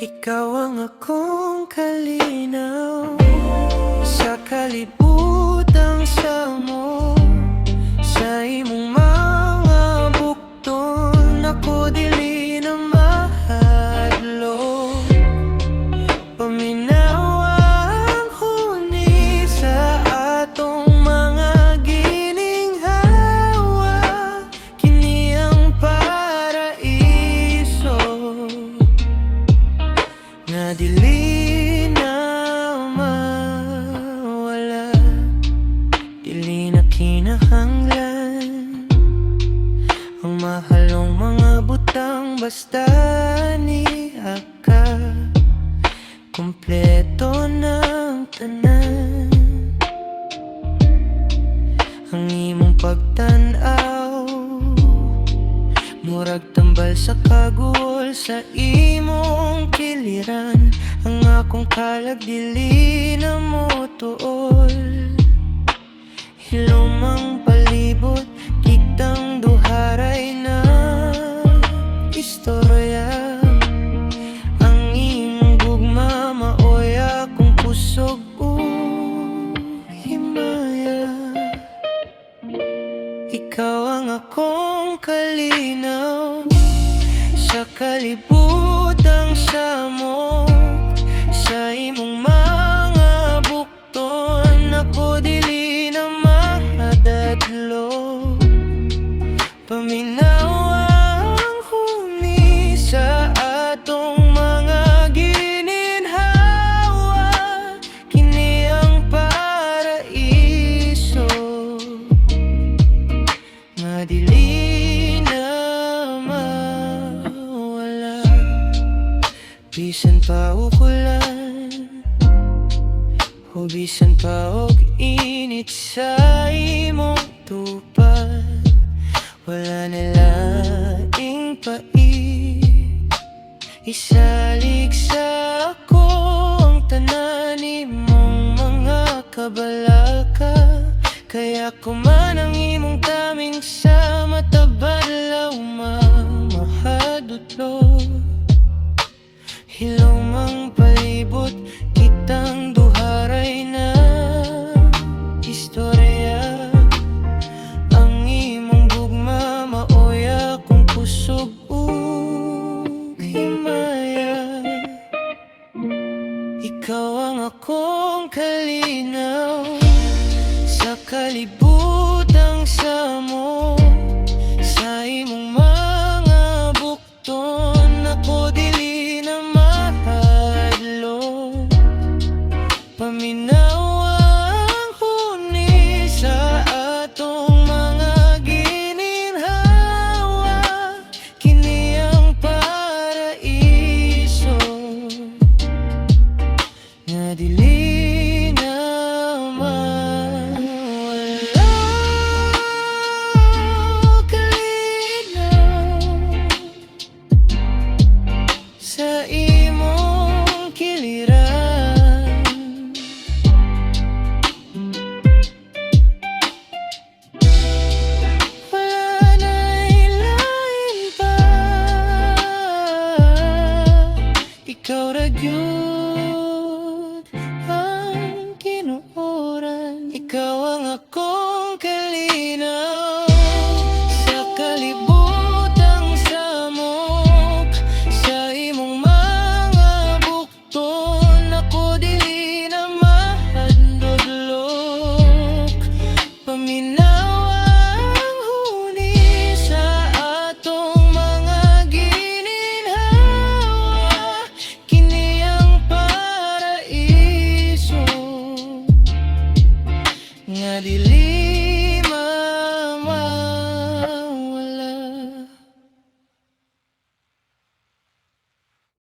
Ikaw ang akong kalinaw sa kalibutang samo. Sa imong mga bukton ako dili na mahadlok. Paminawa ang huni sa atong mga gininghawa. Kini ang paraiso nga dili na mawala, dili na kinahanglan ang mahalong mga butang basta niya ka. Kompleto ng tanan ang imong pagtan-aw, murag tambal sa kagul sa imong kiliran. Ang akong kalag dili na mo tuol. Hilomang palibot kitang duharay na istorya. Ang imong gugma maoy akong kusog o himaya. Ikaw ang akong kalinaw sa kalibutang samo. Sa imong mga bukton ako dili na mahadadlok. Paminawa ang huni sa atong mga gininhawa. Kini ang paraiso nga dili na mawala. Bisan pa ukulan o bisan pa og init sa imong tupad, wala na laing pait. Isalig sa ako ang tanan imong mga kabalaka. Kaya kuman ang imong taming sa matabadlaw mamahadutlo. Hilomang palibot kitang duharay na istorya. Ang imong gugma maoy akong kusog o himaya. Ikaw ang akong kalinaw sa kalibutang samo. Sa imong mga bukton ako dili na mahadlok. Paminawa ang huni sa atong mga gininhawa. Kini ang paraiso nga dili na mawala. Kalinaw sa imong kiliran. Wala na'y lain pa, ikaw ra gyud ang kinuoran. Ikaw ang akong kalinaw sa kalibutang samok. Sa imong mga bukton ako dili na mahadlok. Paminawa ang huni sa atong mga gininhawa. Kini ang paraiso nga dili